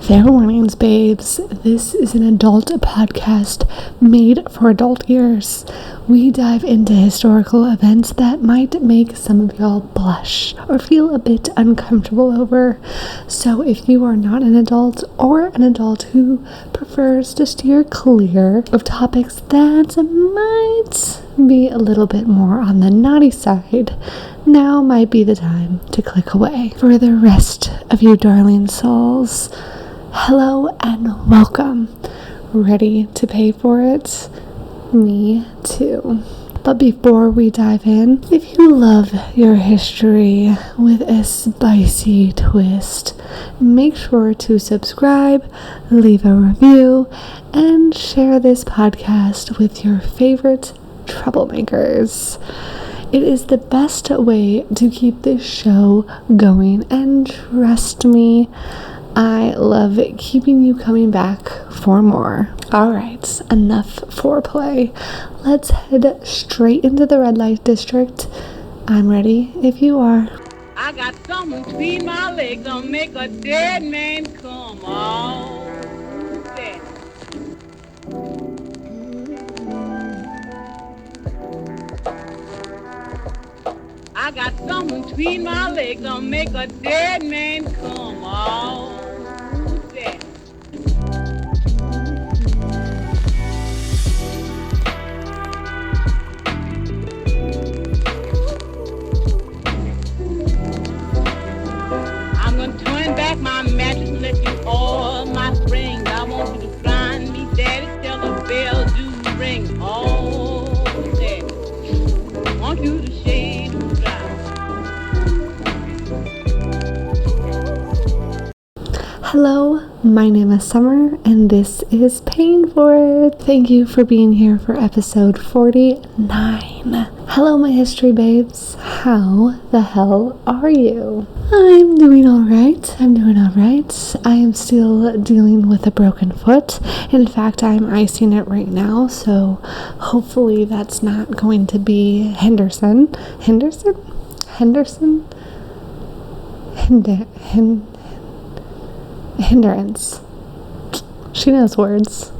Fair warnings, babes. This is an adult podcast made for adult ears. We dive into historical events that might make some of y'all blush or feel a bit uncomfortable over. So if you are not an adult or an adult who prefers to steer clear of topics that might be a little bit more on the naughty side, now might be the time to click away. For the rest of you darling souls, hello and welcome. Ready to pay for it? Me too. But before we dive in, if you love your history with a spicy twist, make sure to subscribe, leave a review, and share this podcast with your favorite troublemakers. It is the best way to keep this show going, and trust me, I love keeping you coming back for more. Alright, enough foreplay. Let's head straight into the red light district. I'm ready if you are. I got something between my legs that'll make a dead man come out. I got something between my legs that'll make a dead man come out. I'm gonna turn back my mattress and let you all my springs. I want you to find me, daddy, till the bell do ring. Oh, daddy, I want you to shade and dry. Hello, my name is Summer, and this is Paying For It. Thank you for being here for episode 49. Hello, my history babes. How the hell are you? I'm doing alright. I am still dealing with a broken foot. In fact, I'm icing it right now, so hopefully that's not going to be hindrance. She knows words.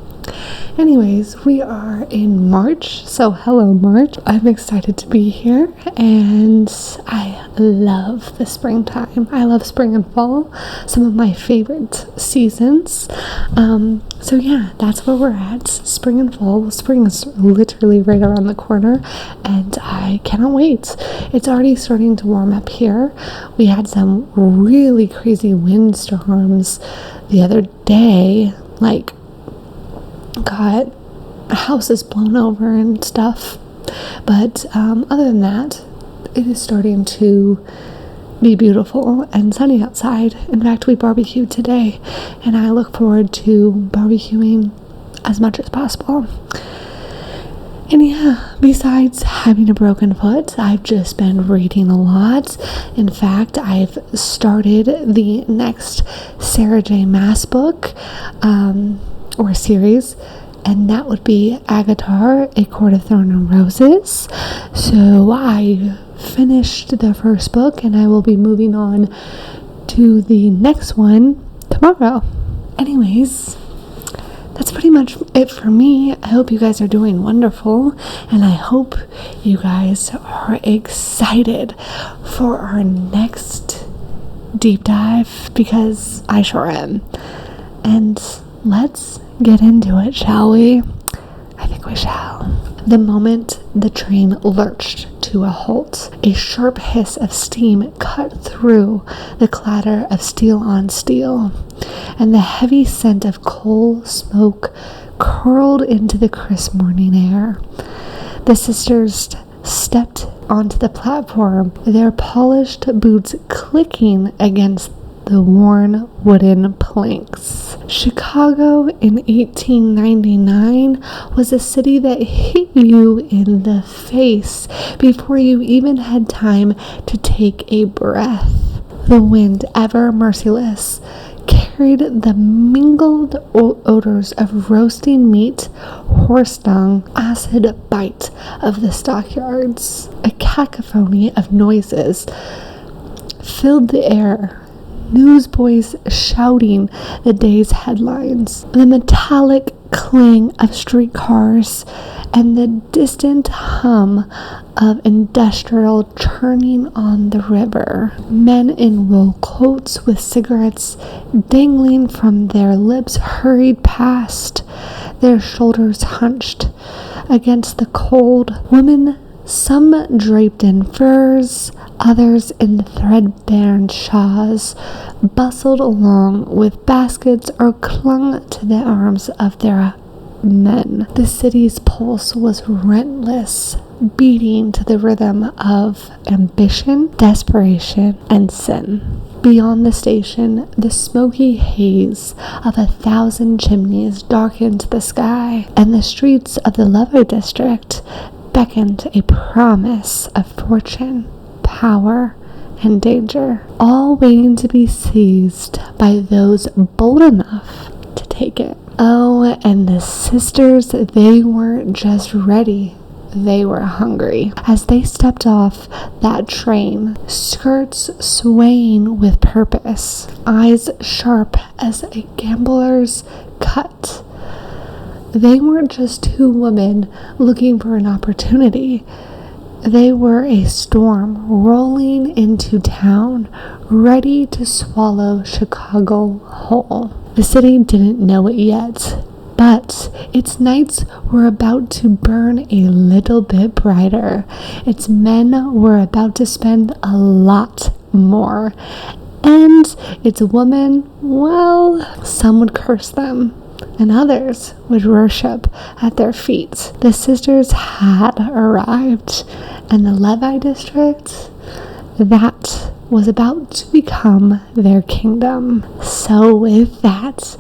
Anyways, we are in March, so hello March. I'm excited to be here, and I love the springtime. I love spring and fall, some of my favorite seasons. So yeah, that's where we're at, spring and fall. Well, spring is literally right around the corner, and I cannot wait. It's already starting to warm up here. We had some really crazy windstorms the other day, like got houses blown over and stuff, but other than that, it is starting to be beautiful and sunny outside. In fact, we barbecued today, and I look forward to barbecuing as much as possible. And yeah, besides having a broken foot, I've just been reading a lot. In fact, I've started the next Sarah J. Maas book, or series, and that would be Agatar, A Court of Thorns and Roses. So I finished the first book, and I will be moving on to the next one tomorrow. Anyways, that's pretty much it for me. I hope you guys are doing wonderful, and I hope you guys are excited for our next deep dive, because I sure am. And let's get into it, shall we? I think we shall. The moment the train lurched to a halt, a sharp hiss of steam cut through the clatter of steel on steel, and the heavy scent of coal smoke curled into the crisp morning air. The sisters stepped onto the platform, their polished boots clicking against the worn wooden planks. Chicago in 1899 was a city that hit you in the face before you even had time to take a breath. The wind, ever merciless, carried the mingled odors of roasting meat, horse dung, acid bite of the stockyards. A cacophony of noises filled the air. newsboys shouting the day's headlines, the metallic clang of streetcars, and the distant hum of industrial churning on the river. Men in wool coats with cigarettes dangling from their lips hurried past, their shoulders hunched against the cold. Women, some draped in furs, others in threadbare shawls, bustled along with baskets or clung to the arms of their men. The city's pulse was relentless, beating to the rhythm of ambition, desperation, and sin. Beyond the station, the smoky haze of 1,000 chimneys darkened the sky, and the streets of the Lover district beckoned a promise of fortune, power, and danger, all waiting to be seized by those bold enough to take it. Oh, and the sisters, they weren't just ready. They were hungry. As they stepped off that train, skirts swaying with purpose, eyes sharp as a gambler's cut, they weren't just two women looking for an opportunity. They were a storm rolling into town, ready to swallow Chicago whole. The city didn't know it yet, but its nights were about to burn a little bit brighter. Its men were about to spend a lot more. And its women, well, some would curse them, and others would worship at their feet. The sisters had arrived, and the Levi district, that was about to become their kingdom. So with that,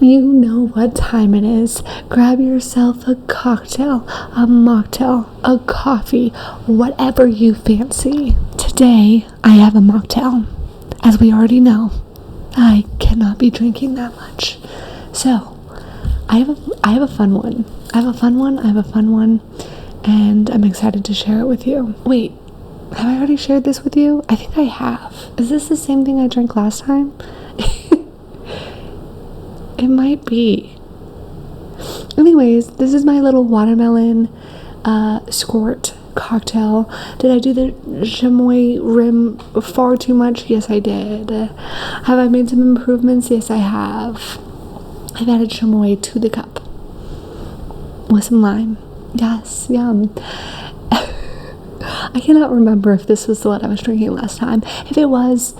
you know what time it is. Grab yourself a cocktail, a mocktail, a coffee, whatever you fancy. Today, I have a mocktail. As we already know, I cannot be drinking that much. So, I have a fun one. I have a fun one, and I'm excited to share it with you. Wait, have I already shared this with you? I think I have. Is this the same thing I drank last time? It might be. Anyways, this is my little watermelon squirt cocktail. Did I do the chamois rim far too much? Yes, I did. Have I made some improvements? Yes, I have. I've added chamois to the cup with some lime. Yes, yum. I cannot remember if this was what I was drinking last time. If it was,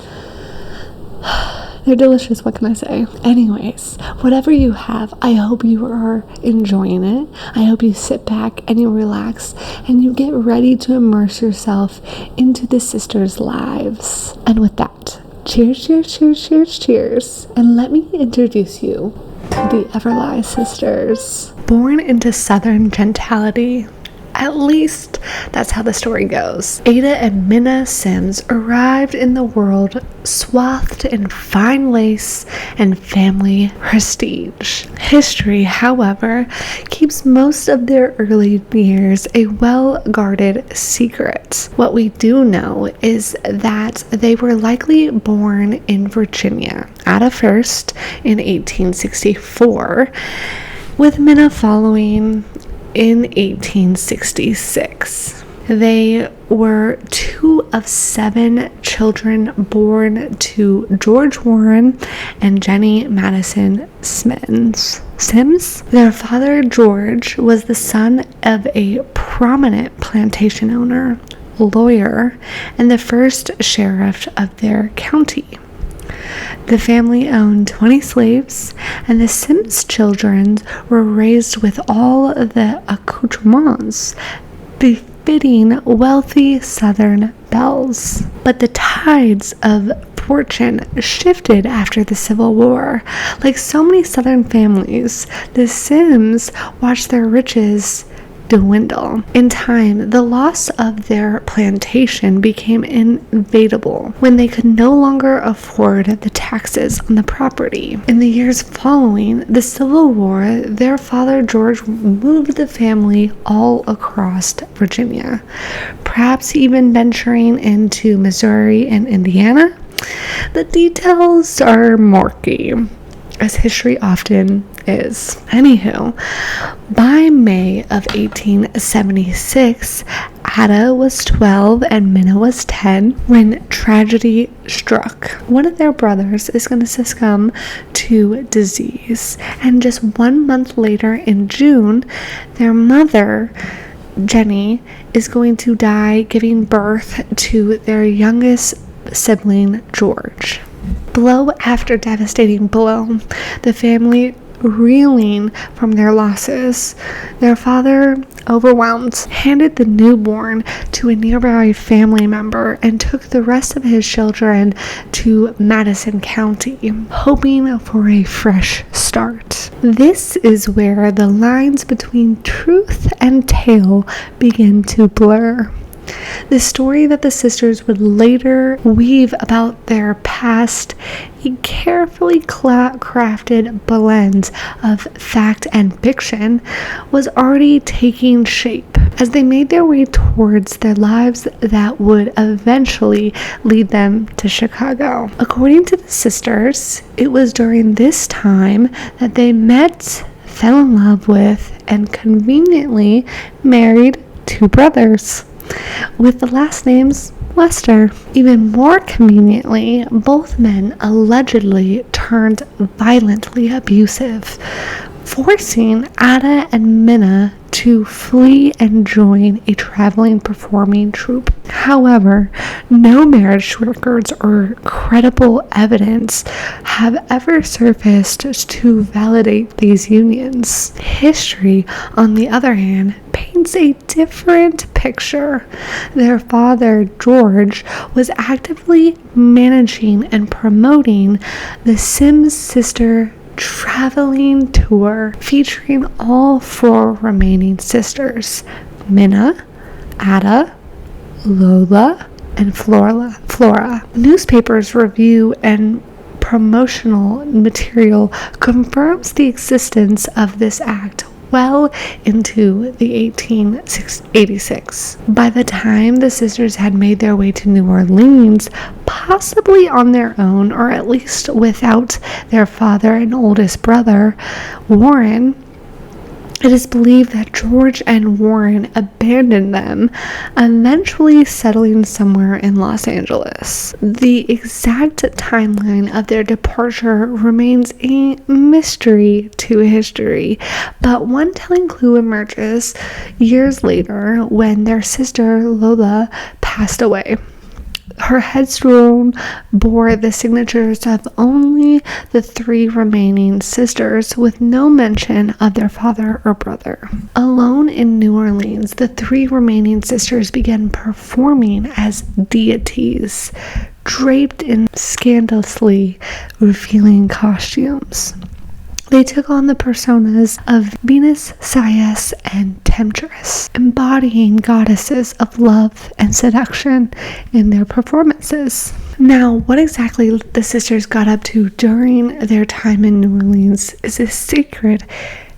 they're delicious, what can I say? Anyways, whatever you have, I hope you are enjoying it. I hope you sit back and you relax and you get ready to immerse yourself into the sisters' lives. And with that, cheers, cheers, cheers, cheers, cheers. And let me introduce you to the Everleigh Sisters. Born into Southern gentility, at least that's how the story goes, Ada and Minna Sims arrived in the world swathed in fine lace and family prestige. History, however, keeps most of their early years a well-guarded secret. What we do know is that they were likely born in Virginia, Ada first in 1864, with Minna following in 1866. They were two of 7 children born to George Warren and Jenny Madison Sims. Their father, George, was the son of a prominent plantation owner, lawyer, and the first sheriff of their county. The family owned 20 slaves, and the Sims children were raised with all the accoutrements befitting wealthy Southern belles. But the tides of fortune shifted after the Civil War. Like so many Southern families, the Sims watched their riches dwindle. In time, the loss of their plantation became inevitable when they could no longer afford the taxes on the property. In the years following the Civil War, their father George moved the family all across Virginia, perhaps even venturing into Missouri and Indiana. The details are murky, as history often is. Anywho, by May of 1876, Ada was 12 and Minna was 10 when tragedy struck. One of their brothers is going to succumb to disease, and just 1 month later in June, their mother, Jenny, is going to die giving birth to their youngest sibling, George. Blow after devastating blow, the family reeling from their losses. Their father, overwhelmed, handed the newborn to a nearby family member and took the rest of his children to Madison County, hoping for a fresh start. This is where the lines between truth and tale begin to blur. The story that the sisters would later weave about their past, a carefully crafted blend of fact and fiction, was already taking shape as they made their way towards their lives that would eventually lead them to Chicago. According to the sisters, it was during this time that they met, fell in love with, and conveniently married two brothers, with the last names Lester. Even more conveniently, both men allegedly turned violently abusive, forcing Ada and Minna to flee and join a traveling performing troupe. However, no marriage records or credible evidence have ever surfaced to validate these unions. History, on the other hand, paints a different picture. Their father, George, was actively managing and promoting the Sims sister traveling tour featuring all four remaining sisters, Minna, Ada, Lola, and Flora. Newspapers review and promotional material confirms the existence of this act well into the 1886. By the time the sisters had made their way to New Orleans, possibly on their own or at least without their father and oldest brother, Warren, it is believed that George and Warren abandoned them, eventually settling somewhere in Los Angeles. The exact timeline of their departure remains a mystery to history, but one telling clue emerges years later when their sister Lola passed away. Her headstone bore the signatures of only the three remaining sisters, with no mention of their father or brother. Alone in New Orleans, the three remaining sisters began performing as deities, draped in scandalously revealing costumes. They took on the personas of Venus, Sias, and Temptress, embodying goddesses of love and seduction in their performances. Now, what exactly the sisters got up to during their time in New Orleans is a secret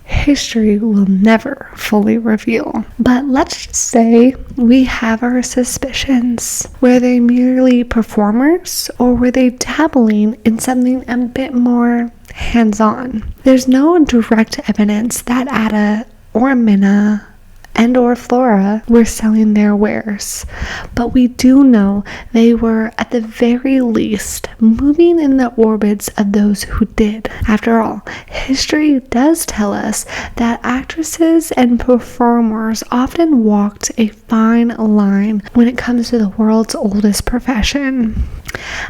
history will never fully reveal. But let's just say we have our suspicions. Were they merely performers, or were they dabbling in something a bit more hands-on? There's no direct evidence that Ada or Minna and or Flora were selling their wares, but we do know they were at the very least moving in the orbits of those who did. After all, history does tell us that actresses and performers often walked a fine line when it comes to the world's oldest profession.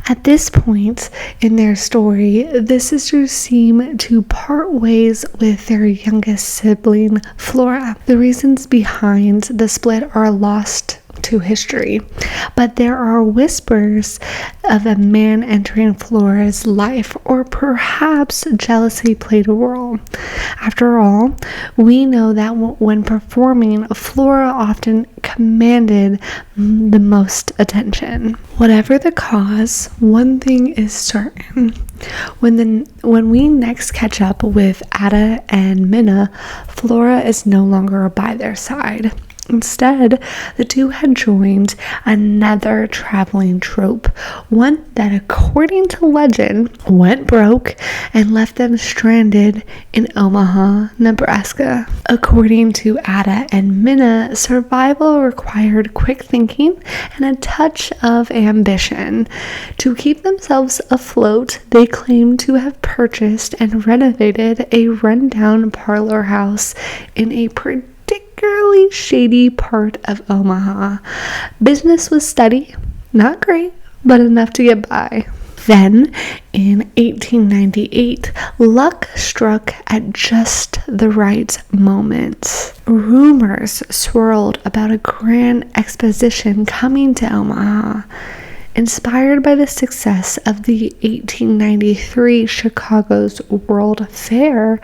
At this point in their story, the sisters seem to part ways with their youngest sibling, Flora. The reasons behind the split are lost to history, but there are whispers of a man entering Flora's life, or perhaps jealousy played a role. After all, we know that when performing, Flora often commanded the most attention. Whatever the cause, one thing is certain. When we next catch up with Ada and Minna, Flora is no longer by their side. Instead, the two had joined another traveling troupe, one that, according to legend, went broke and left them stranded in Omaha, Nebraska. According to Ada and Minna, survival required quick thinking and a touch of ambition. To keep themselves afloat, they claimed to have purchased and renovated a rundown parlor house in a particularly shady part of Omaha. Business was steady, not great, but enough to get by. Then, in 1898, luck struck at just the right moment. Rumors swirled about a grand exposition coming to Omaha. Inspired by the success of the 1893 Chicago's World Fair,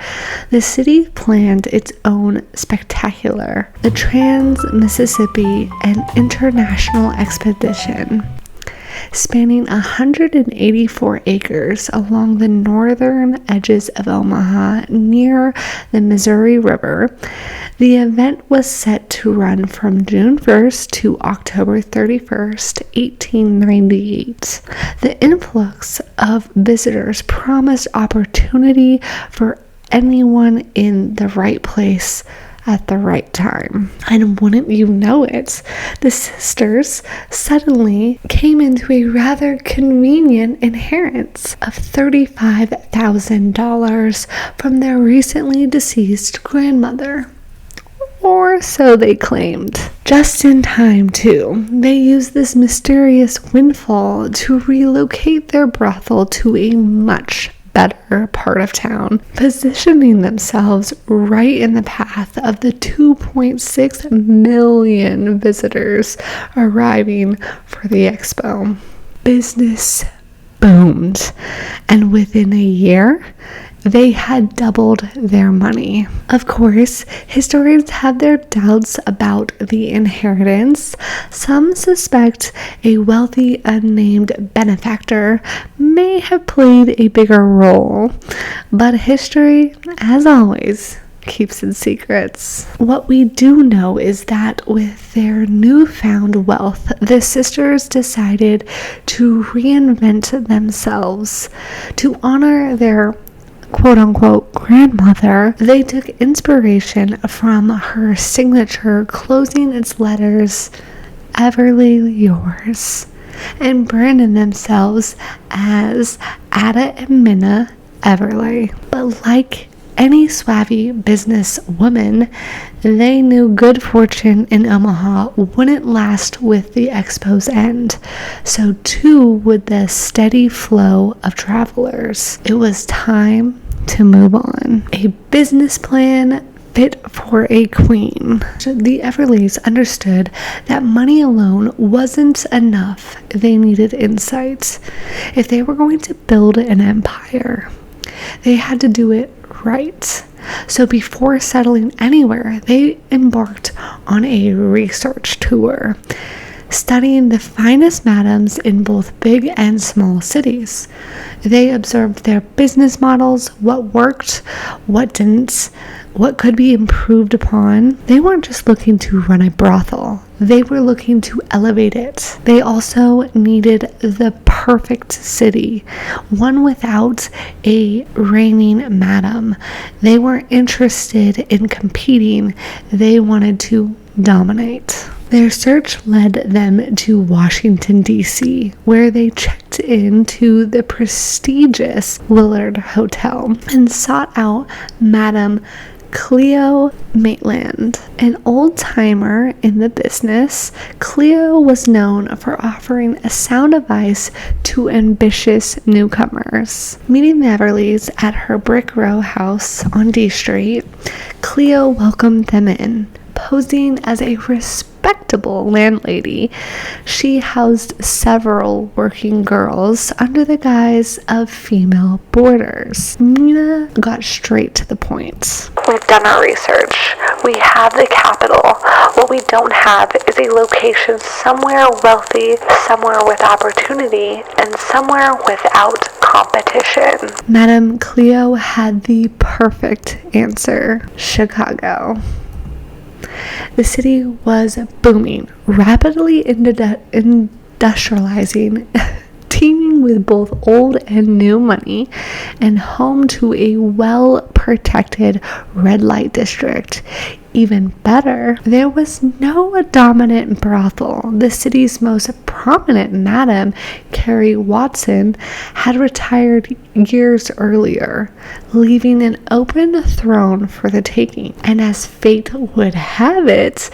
the city planned its own spectacular, the Trans-Mississippi and International Expedition. Spanning 184 acres along the northern edges of Omaha near the Missouri River, the event was set to run from June 1st to October 31st, 1898. The influx of visitors promised opportunity for anyone in the right place at the right time. And wouldn't you know it, the sisters suddenly came into a rather convenient inheritance of $35,000 from their recently deceased grandmother. Or so they claimed. Just in time, too. They used this mysterious windfall to relocate their brothel to a much better part of town, positioning themselves right in the path of the 2.6 million visitors arriving for the expo. Business boomed, and within a year, they had doubled their money. Of course, historians have their doubts about the inheritance. Some suspect a wealthy, unnamed benefactor may have played a bigger role, but history, as always, keeps its secrets. What we do know is that with their newfound wealth, the sisters decided to reinvent themselves. To honor their quote-unquote grandmother, they took inspiration from her signature closing its letters, Everleigh yours, and branded themselves as Ada and Minna Everleigh. But like any savvy business woman, they knew good fortune in Omaha wouldn't last with the expo's end. So too would the steady flow of travelers. It was time to move on. A business plan fit for a queen. The Everleighs understood that money alone wasn't enough. They needed insight. If they were going to build an empire, they had to do it right. So before settling anywhere, they embarked on a research tour, studying the finest madams in both big and small cities. They observed their business models, what worked, what didn't, what could be improved upon. They weren't just looking to run a brothel. They were looking to elevate it. They also needed the perfect city, one without a reigning madam. They weren't interested in competing. They wanted to dominate. Their search led them to Washington, D.C., where they checked into the prestigious Willard Hotel and sought out Madame Cleo Maitland, an old-timer in the business. Cleo was known for offering a sound advice to ambitious newcomers. Meeting the Everleighs at her brick row house on D Street, Cleo welcomed them in. Posing as a respectable landlady, she housed several working girls under the guise of female boarders. Minna got straight to the point. We've done our research. We have the capital. What we don't have is a location somewhere wealthy, somewhere with opportunity, and somewhere without competition. Madame Cleo had the perfect answer: Chicago. The city was booming, rapidly industrializing, teeming with both old and new money, and home to a well-protected red light district. Even better, there was no dominant brothel. The city's most prominent madam, Carrie Watson, had retired years earlier, leaving an open throne for the taking. And as fate would have it,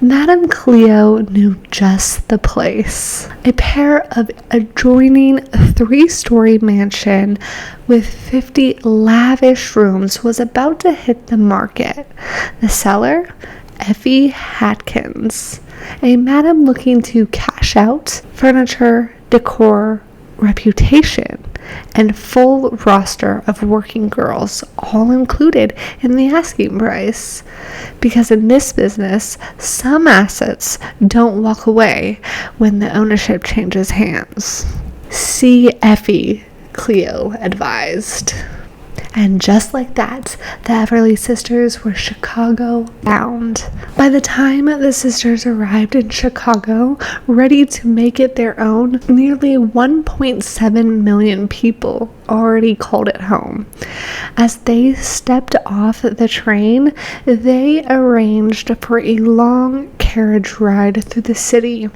Madame Cleo knew just the place. A pair of adjoining three-story mansion with 50 lavish rooms was about to hit the market. The seller, Effie Hatkins, a madam looking to cash out furniture, decor, reputation, and full roster of working girls, all included in the asking price. Because in this business, some assets don't walk away when the ownership changes hands. See Effie, Cleo advised. And just like that, the Everleigh Sisters were Chicago bound. By the time the sisters arrived in Chicago, ready to make it their own, nearly 1.7 million people already called it home. As they stepped off the train, they arranged for a long carriage ride through the city,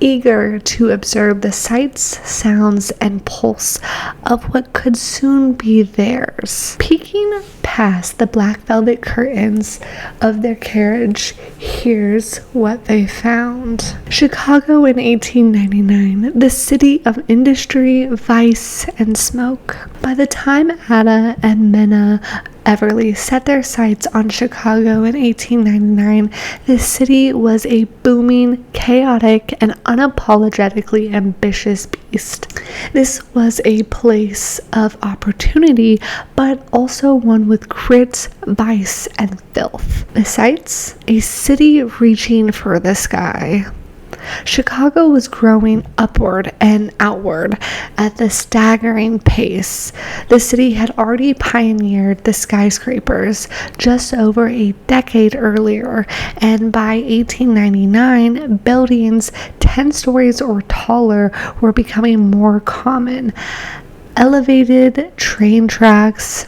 eager to observe the sights, sounds, and pulse of what could soon be theirs. Peeking past the black velvet curtains of their carriage, here's what they found. Chicago in 1899, the city of industry, vice, and smoke. By the time Ada and Minna Everleigh set their sights on Chicago in 1899, the city was a booming, chaotic, and unapologetically ambitious beast. This was a place of opportunity, but also one with grit, vice, and filth. The sights? A city reaching for the sky. Chicago was growing upward and outward at the staggering pace. The city had already pioneered the skyscrapers just over a decade earlier, and by 1899, buildings 10 stories or taller were becoming more common. Elevated train tracks,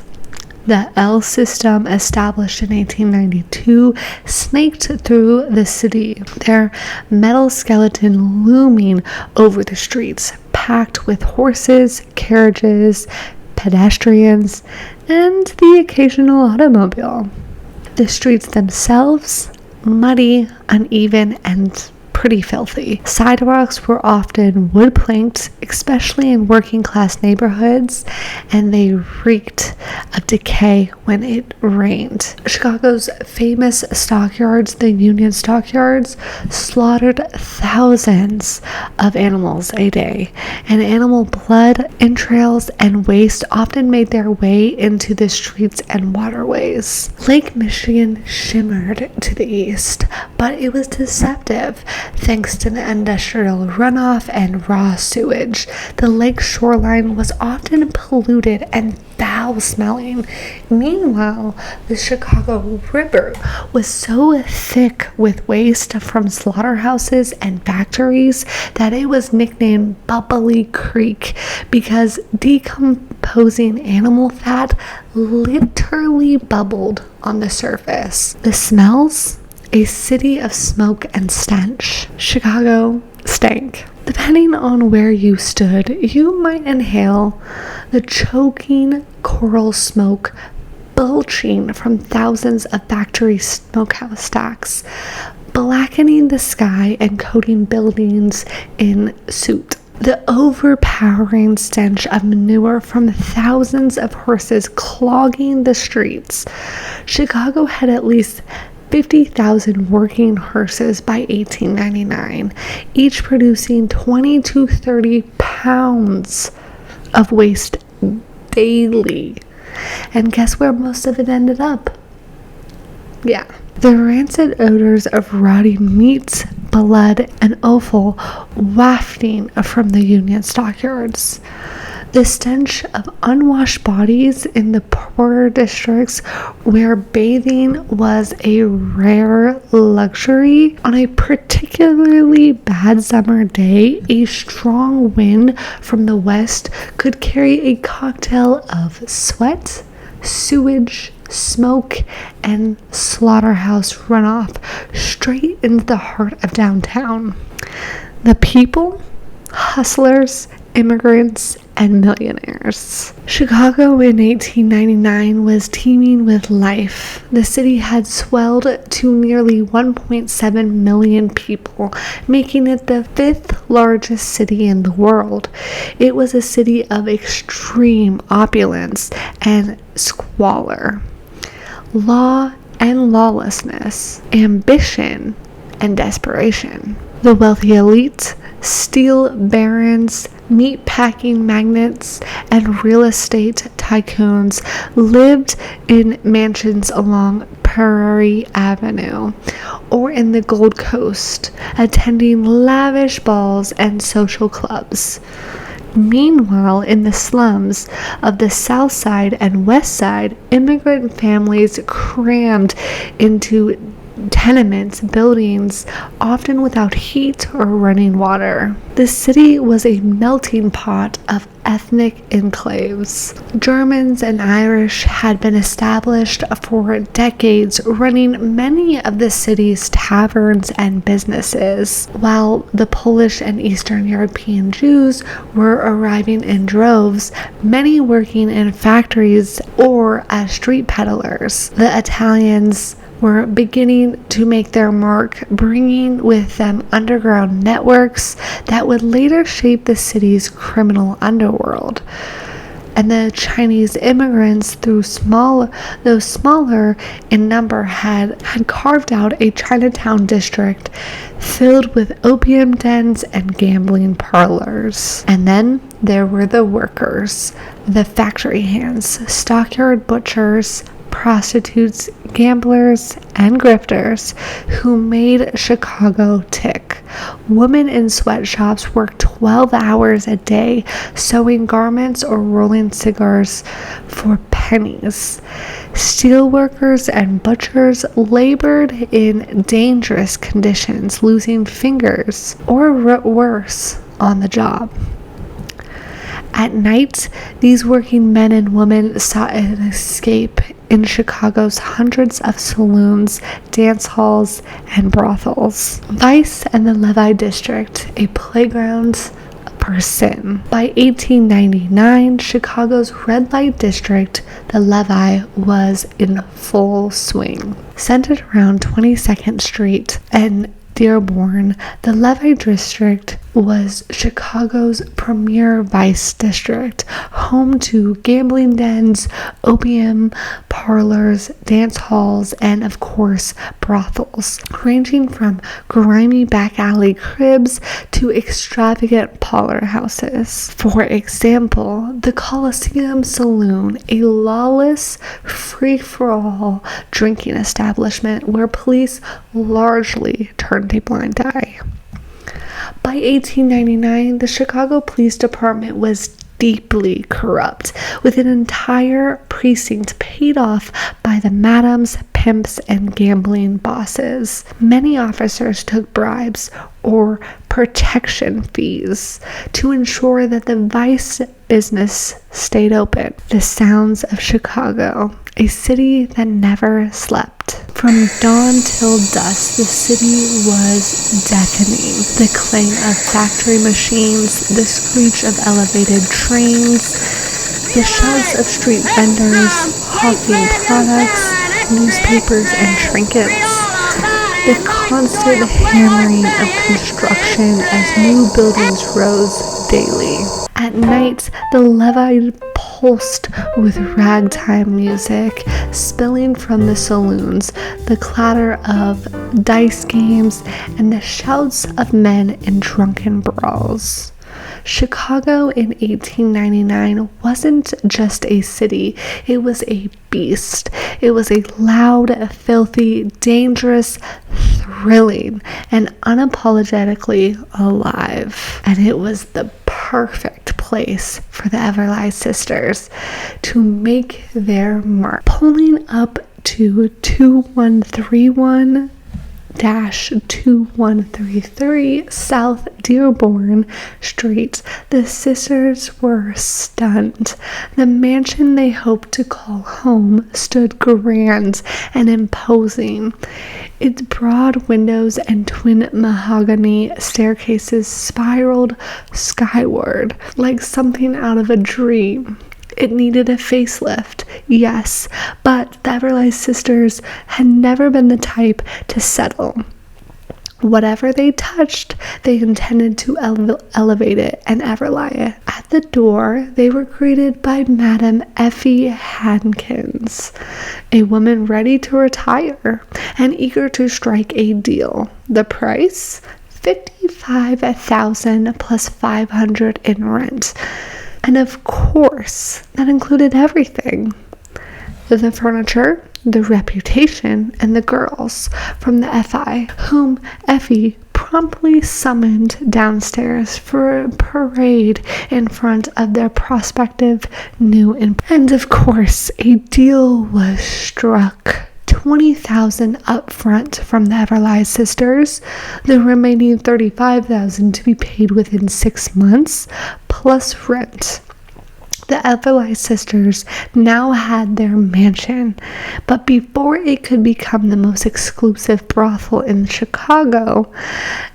the L system, established in 1892, snaked through the city, their metal skeleton looming over the streets, packed with horses, carriages, pedestrians, and the occasional automobile. The streets themselves, muddy, uneven, and pretty filthy. Sidewalks were often wood planked, especially in working class neighborhoods, and they reeked of decay when it rained. Chicago's famous stockyards, the Union Stockyards, slaughtered thousands of animals a day, and animal blood, entrails, and waste often made their way into the streets and waterways. Lake Michigan shimmered to the east, but it was deceptive. Thanks to the industrial runoff and raw sewage, the lake shoreline was often polluted and foul-smelling. Meanwhile, the Chicago River was so thick with waste from slaughterhouses and factories that it was nicknamed Bubbly Creek because decomposing animal fat literally bubbled on the surface. The smells? A city of smoke and stench. Chicago stank. Depending on where you stood, you might inhale the choking coral smoke belching from thousands of factory smokehouse stacks, blackening the sky and coating buildings in soot. The overpowering stench of manure from thousands of horses clogging the streets. Chicago had at least 50,000 working horses by 1899, each producing 20 to 30 pounds of waste daily. And guess where most of it ended up? Yeah. The rancid odors of rotting meat, blood, and offal wafting from the Union Stockyards. The stench of unwashed bodies in the poorer districts where bathing was a rare luxury. On a particularly bad summer day, a strong wind from the west could carry a cocktail of sweat, sewage, smoke, and slaughterhouse runoff straight into the heart of downtown. The people, hustlers, immigrants, and millionaires. Chicago in 1899 was teeming with life. The city had swelled to nearly 1.7 million people, making it the 5th largest city in the world. It was a city of extreme opulence and squalor, law and lawlessness, ambition and desperation. The wealthy elite, steel barons, meat-packing magnates, and real estate tycoons lived in mansions along Prairie Avenue or in the Gold Coast, attending lavish balls and social clubs. Meanwhile, in the slums of the South Side and West Side, immigrant families crammed into tenement buildings, often without heat or running water. The city was a melting pot of ethnic enclaves. Germans and Irish had been established for decades, running many of the city's taverns and businesses, while the Polish and Eastern European Jews were arriving in droves, many working in factories or as street peddlers. The Italians were beginning to make their mark, bringing with them underground networks that would later shape the city's criminal underworld. And the Chinese immigrants, though smaller in number, had carved out a Chinatown district filled with opium dens and gambling parlors. And then there were the workers, the factory hands, stockyard butchers, prostitutes, gamblers, and grifters who made Chicago tick. Women in sweatshops worked 12 hours a day sewing garments or rolling cigars for pennies. Steelworkers and butchers labored in dangerous conditions, losing fingers or worse on the job. At night, these working men and women sought an escape in Chicago's hundreds of saloons, dance halls, and brothels. Vice and the Levee District, a playground for sin. By 1899, Chicago's red light district, the Levee, was in full swing. Centered around 22nd Street and Dearborn, the Levee District was Chicago's premier vice district, home to gambling dens, opium parlors, dance halls, and of course brothels, ranging from grimy back alley cribs to extravagant parlor houses. For example, the Coliseum Saloon, a lawless, free-for-all drinking establishment where police largely turned a blind eye. By 1899, the Chicago Police Department was deeply corrupt, with an entire precinct paid off by the madams, pimps, and gambling bosses. Many officers took bribes or protection fees to ensure that the vice business stayed open. The sounds of Chicago, a city that never slept. From dawn till dusk, the city was deafening. The clang of factory machines, the screech of elevated trains, the shouts of street vendors hawking products, newspapers, and trinkets. The constant hammering of construction as new buildings rose daily. At night, the Levee pulsed with ragtime music spilling from the saloons, the clatter of dice games, and the shouts of men in drunken brawls. Chicago in 1899 wasn't just a city, it was a beast. It was a loud, filthy, dangerous, thrilling, and unapologetically alive. And it was the perfect place for the Everleigh Sisters to make their mark. Pulling up to 2133 South Dearborn Street, the sisters were stunned. The mansion they hoped to call home stood grand and imposing. Its broad windows and twin mahogany staircases spiraled skyward like something out of a dream. It needed a facelift, yes, but the Everleigh Sisters had never been the type to settle. Whatever they touched, they intended to elevate it and Everleigh it. At the door, they were greeted by Madame Effie Hankins, a woman ready to retire and eager to strike a deal. The price? $55,000 plus $500 in rent. And of course, that included everything. The furniture, the reputation, and the girls from the FI, whom Effie promptly summoned downstairs for a parade in front of their prospective new and of course, a deal was struck. $20,000 up front from the Everleigh Sisters, the remaining $35,000 to be paid within 6 months, plus rent. The Everleigh Sisters now had their mansion, but before it could become the most exclusive brothel in Chicago,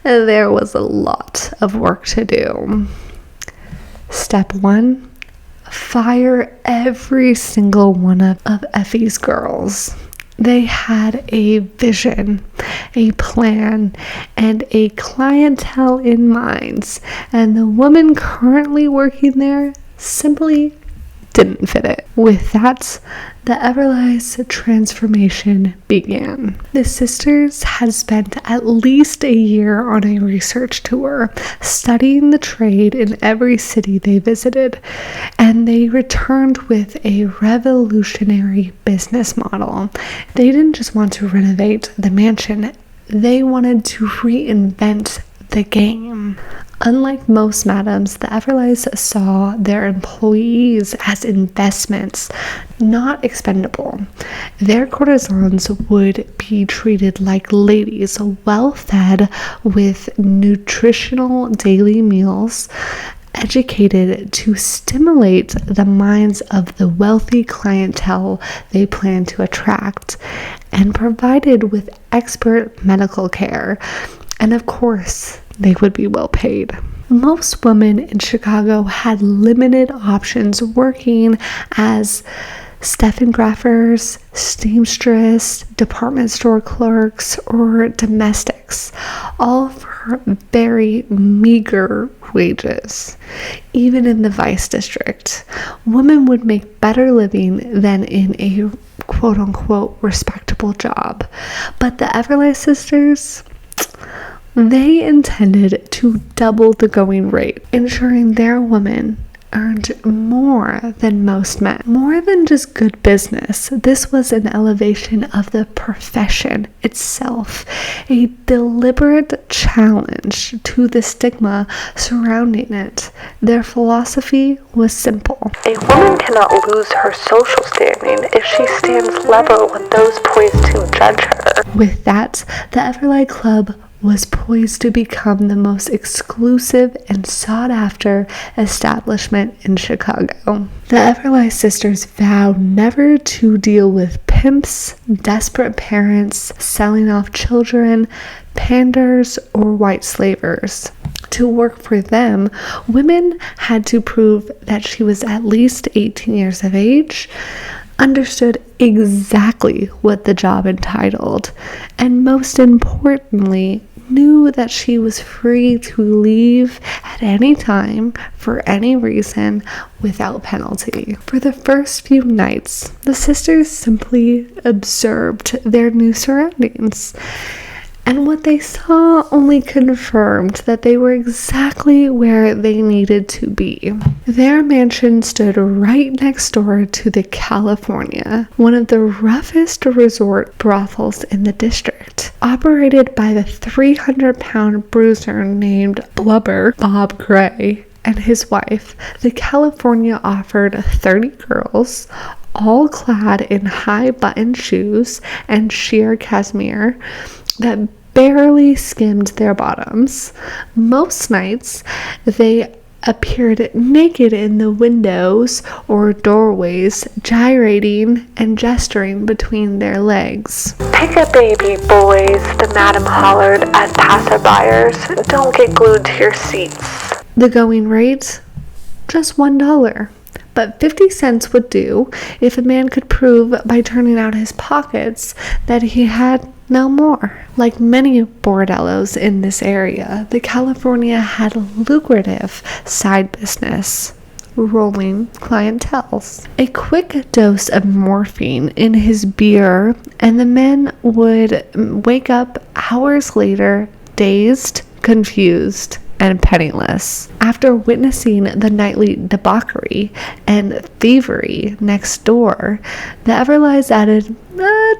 there was a lot of work to do. Step 1, fire every single one of Effie's girls. They had a vision, a plan, and a clientele in mind, and the woman currently working there simply didn't fit it. With that, the Everleigh's transformation began. The sisters had spent at least a year on a research tour, studying the trade in every city they visited, and they returned with a revolutionary business model. They didn't just want to renovate the mansion, they wanted to reinvent the game. Unlike most madams, the Everleighs saw their employees as investments, not expendable. Their courtesans would be treated like ladies, well fed with nutritional daily meals, educated to stimulate the minds of the wealthy clientele they planned to attract, and provided with expert medical care. And of course, they would be well paid. Most women in Chicago had limited options working as Stephangraphers, seamstress, department store clerks, or domestics, all for very meager wages. Even in the Vice District, women would make better living than in a quote-unquote respectable job. But the Everleigh Sisters, they intended to double the going rate, ensuring their women earned more than most men. More than just good business, this was an elevation of the profession itself, a deliberate challenge to the stigma surrounding it. Their philosophy was simple. A woman cannot lose her social standing if she stands level with those poised to judge her. With that, the Everleigh Club was poised to become the most exclusive and sought-after establishment in Chicago. The Everleigh Sisters vowed never to deal with pimps, desperate parents, selling off children, panders, or white slavers. To work for them, women had to prove that she was at least 18 years of age, understood exactly what the job entitled, and most importantly, knew that she was free to leave at any time for any reason without penalty. For the first few nights, the sisters simply observed their new surroundings, and what they saw only confirmed that they were exactly where they needed to be. Their mansion stood right next door to the California, one of the roughest resort brothels in the district, operated by the 300-pound bruiser named Blubber Bob Gray. and his wife, the California offered 30 girls, all clad in high button shoes and sheer cashmere that barely skimmed their bottoms. Most nights, they appeared naked in the windows or doorways, gyrating and gesturing between their legs. "Take a baby, boys," the madam hollered at passerbyers. "Don't get glued to your seats." The going rate? Just $1. But 50 cents would do if a man could prove by turning out his pockets that he had no more. Like many bordellos in this area, the California had a lucrative side business, rolling clienteles. A quick dose of morphine in his beer, and the men would wake up hours later, dazed, confused, and penniless. After witnessing the nightly debauchery and thievery next door, the Everleighs added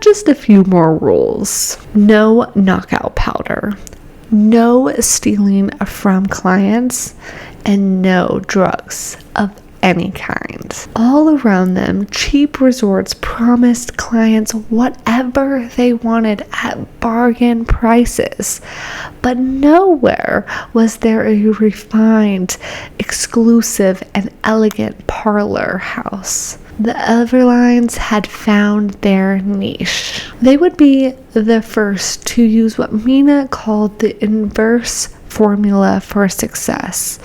just a few more rules. No knockout powder, no stealing from clients, and no drugs of any kind. All around them, cheap resorts promised clients whatever they wanted at bargain prices, but nowhere was there a refined, exclusive, and elegant parlor house. The Everleighs had found their niche. They would be the first to use what Minna called the inverse formula for success.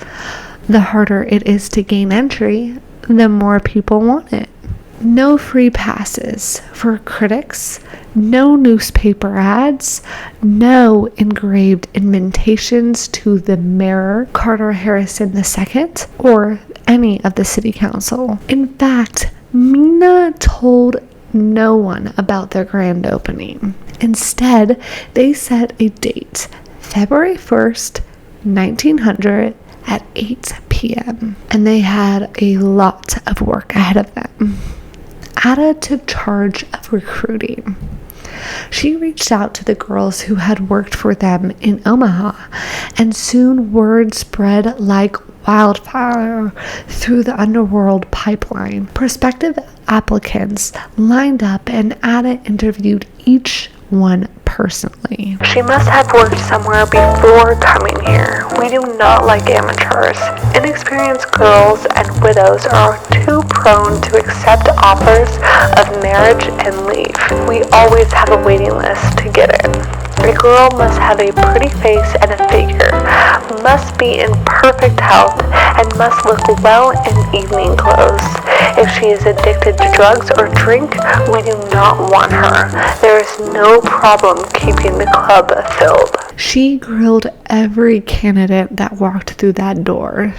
The harder it is to gain entry, the more people want it. No free passes for critics, no newspaper ads, no engraved invitations to the mayor, Carter Harrison II, or any of the city council. In fact, Minna told no one about their grand opening. Instead, they set a date, February 1st, 1900, at 8 p.m. and they had a lot of work ahead of them. Ada took charge of recruiting. She reached out to the girls who had worked for them in Omaha, and soon word spread like wildfire through the underworld pipeline. Prospective applicants lined up, and Ada interviewed each one personally. "She must have worked somewhere before coming here. We do not like amateurs. Inexperienced girls and widows are too prone to accept offers of marriage and leave. We always have a waiting list to get in. A girl must have a pretty face and a figure, must be in perfect health, and must look well in evening clothes. If she is addicted to drugs or drink, we do not want her. There is no problem keeping the club filled." She grilled every candidate that walked through that door,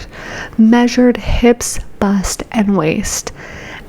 measured hips, bust, and waist,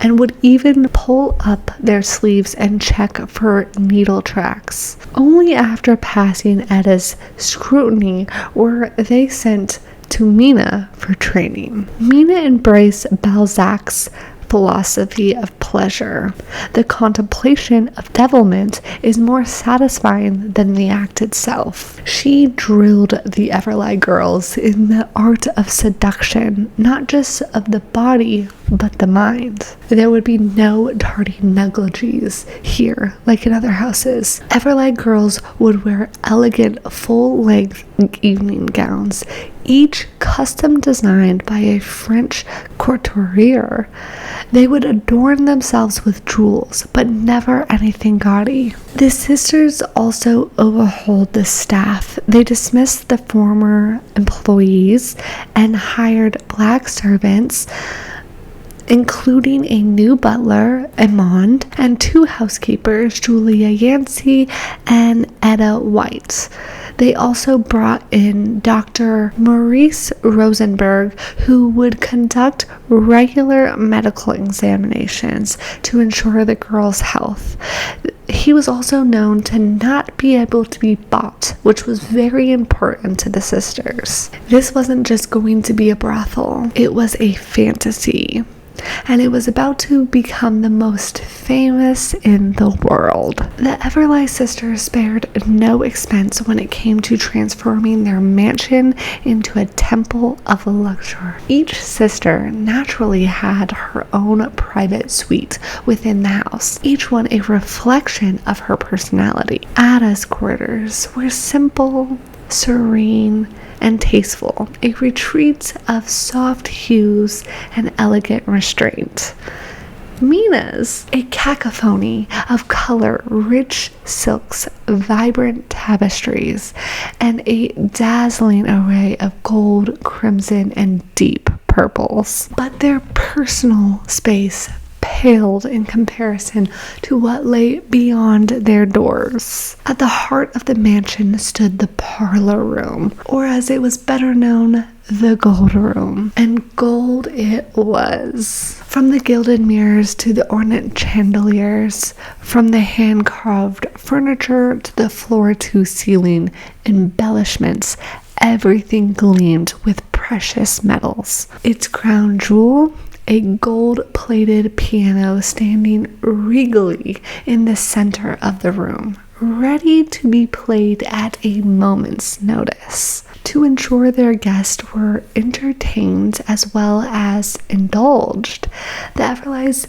and would even pull up their sleeves and check for needle tracks. Only after passing Eda's scrutiny were they sent to Minna for training. Minna embraced Balzac's philosophy of pleasure. The contemplation of devilment is more satisfying than the act itself. She drilled the Everleigh girls in the art of seduction, not just of the body, but the mind. There would be no tardy negligees here, like in other houses. Everleigh girls would wear elegant, full-length evening gowns, each custom designed by a French couturier. They would adorn themselves with jewels, but never anything gaudy. The sisters also overhauled the staff. They dismissed the former employees and hired black servants, including a new butler, Amand, and 2 housekeepers, Julia Yancey and Ada White. They also brought in Dr. Maurice Rosenberg, who would conduct regular medical examinations to ensure the girls' health. He was also known to not be able to be bought, which was very important to the sisters. This wasn't just going to be a brothel, it was a fantasy. and it was about to become the most famous in the world. The Everleigh Sisters spared no expense when it came to transforming their mansion into a temple of luxury. Each sister naturally had her own private suite within the house, each one a reflection of her personality. Ada's quarters were simple, serene, and tasteful, a retreat of soft hues and elegant restraint. Minna's, a cacophony of color, rich silks, vibrant tapestries, and a dazzling array of gold, crimson, and deep purples. But their personal space paled in comparison to what lay beyond their doors. At the heart of the mansion stood the parlor room, or as it was better known, the gold room. And gold it was. From the gilded mirrors to the ornate chandeliers, from the hand-carved furniture to the floor-to-ceiling embellishments, everything gleamed with precious metals. Its crown jewel, a gold-plated piano standing regally in the center of the room, ready to be played at a moment's notice. To ensure their guests were entertained as well as indulged, the Everleighs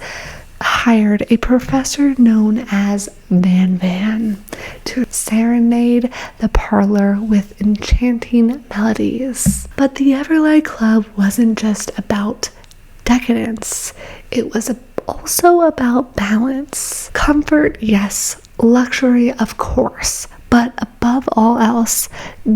hired a professor known as Van to serenade the parlor with enchanting melodies. But the Everleigh Club wasn't just about decadence. It was also about balance. Comfort, yes. Luxury, of course. But above all else,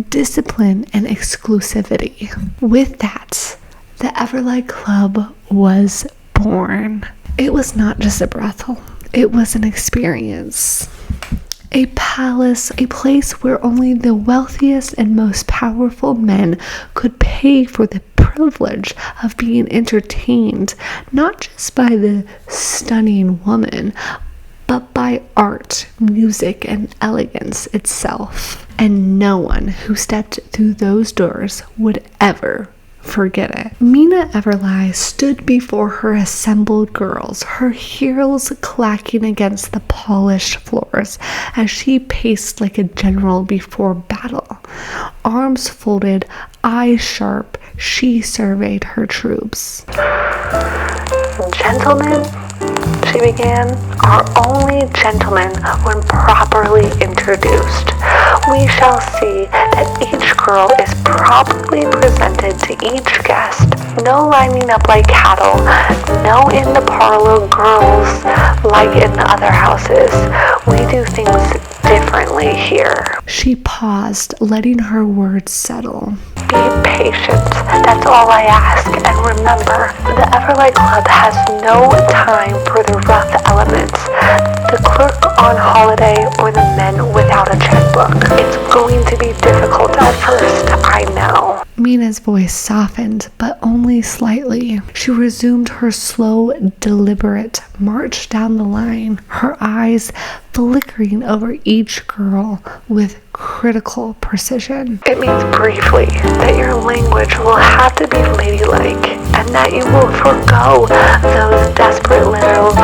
discipline and exclusivity. With that, the Everleigh Club was born. It was not just a brothel. It was an experience. A palace, a place where only the wealthiest and most powerful men could pay for the privilege of being entertained, not just by the stunning woman, but by art, music, and elegance itself. And no one who stepped through those doors would ever forget it. Minna Everleigh stood before her assembled girls, her heels clacking against the polished floors as she paced like a general before battle. Arms folded, eyes sharp, she surveyed her troops. Gentlemen, she began, are only gentlemen when properly introduced. We shall see that each girl is properly presented to each guest. No lining up like cattle, no in the parlor girls like in the other houses. We do things differently here. She paused, letting her words settle. Be patient, that's all I ask, and remember, the Everleigh Club has no time for the rough elements, the clerk on holiday or the men without a checkbook. It's going to be difficult at first, I know. Minna's voice softened, but only slightly. She resumed her slow, deliberate march down the line, her eyes flickering over each girl with critical precision. It means briefly that your language will have to be ladylike, and that you will forego those desperate little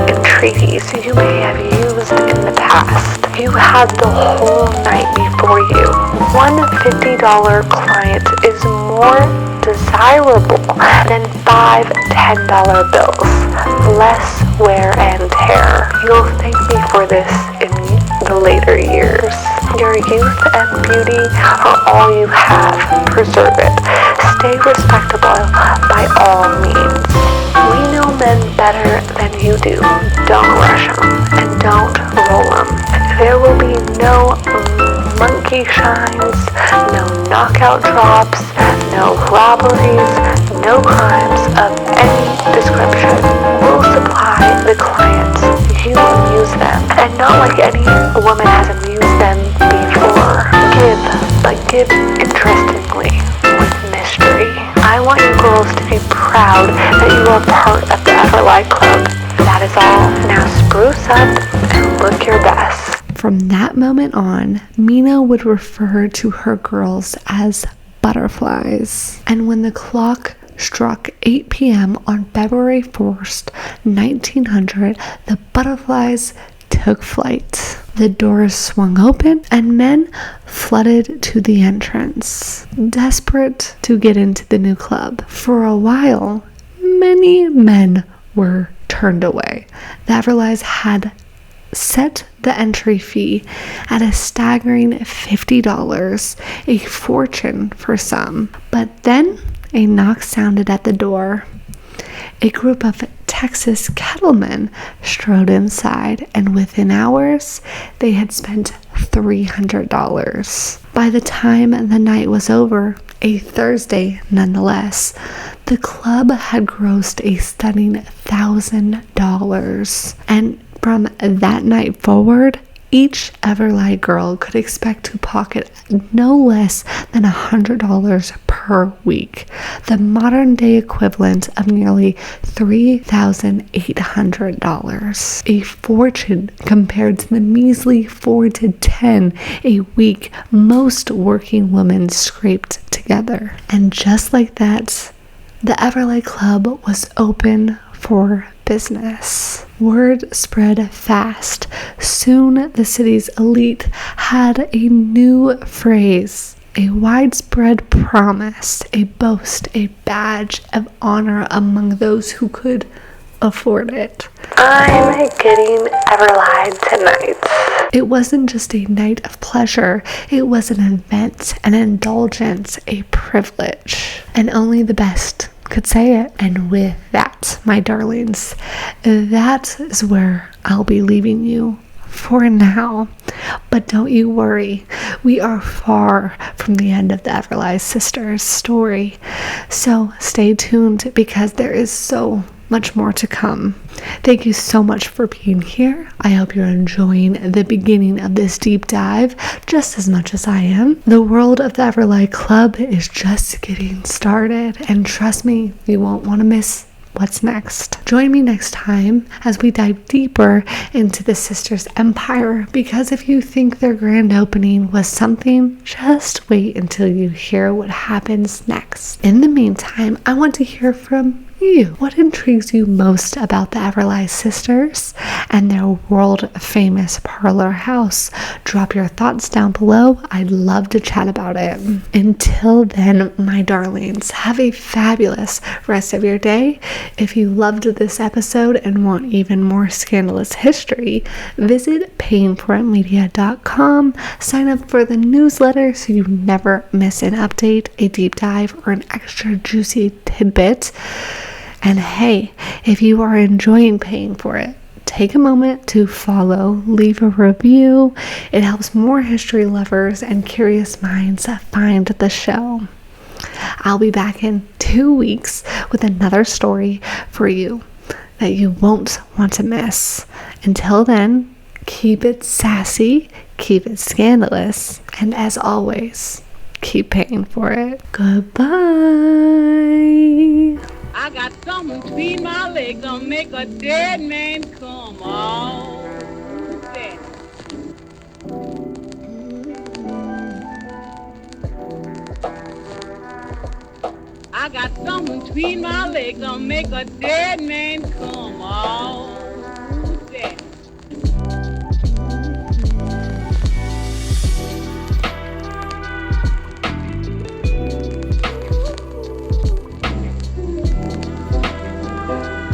entreaties you may have used in the past. You have the whole night before you. One $50 client is more desirable than 5 $10 bills. Less wear and tear. You'll thank me for this in the later years. Your youth and beauty are all you have. Preserve it. Stay respectable by all means. We know men better than you do. Don't rush them and don't roll them. There will be no monkey shines, no knockout drops, no robberies, no crimes of any description. We'll supply the clients. You amuse them, and not like any woman has amused them before. Give, but give interestingly, with mystery. I want you girls to be proud that you are part of the Everleigh Club. That is all. Now spruce up and look your best. From that moment on, Minna would refer to her girls as butterflies. And when the clock struck 8 p.m. on February 1st, 1900, the butterflies took flight. The doors swung open and men flooded to the entrance, desperate to get into the new club. For a while, many men were turned away. The Everleighs had set the entry fee at a staggering $50, a fortune for some. But then a knock sounded at the door. A group of Texas cattlemen strode inside, and within hours, they had spent $300. By the time the night was over, a Thursday nonetheless, the club had grossed a stunning $1,000. And from that night forward, each Everleigh girl could expect to pocket no less than $100 per week, the modern day equivalent of nearly $3,800, a fortune compared to the measly 4 to 10 a week most working women scraped together. And just like that, the Everleigh Club was open for business. Word spread fast. Soon the city's elite had a new phrase, a widespread promise, a boast, a badge of honor among those who could afford it. I'm getting Everleigh tonight. It wasn't just a night of pleasure, it was an event, an indulgence, a privilege. And only the best could say it. And with that, my darlings, that is where I'll be leaving you for now. But don't you worry, we are far from the end of the Everleigh Sisters story. So stay tuned because there is so much more to come. Thank you so much for being here. I hope you're enjoying the beginning of this deep dive just as much as I am. The world of the Everleigh Club is just getting started, and trust me, you won't want to miss what's next. Join me next time as we dive deeper into the sisters' empire, because if you think their grand opening was something, just wait until you hear what happens next. In the meantime, I want to hear from you. What intrigues you most about the Everleigh Sisters and their world-famous parlor house? Drop your thoughts down below. I'd love to chat about it. Until then, my darlings, have a fabulous rest of your day. If you loved this episode and want even more scandalous history, visit payingforitmedia.com. Sign up for the newsletter so you never miss an update, a deep dive, or an extra juicy tidbit. And hey, if you are enjoying Paying For It, take a moment to follow, leave a review. It helps more history lovers and curious minds find the show. I'll be back in 2 weeks with another story for you that you won't want to miss. Until then, keep it sassy, keep it scandalous, and as always, keep paying for it. Goodbye. I got something between my legs that'll make a dead man come. Oh, that. I got something between my legs that'll make a dead man come. Oh, that.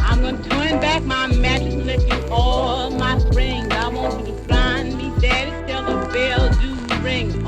I'm gonna turn back my mattress and let you all my springs. I want you to find me, daddy, till the bell do ring.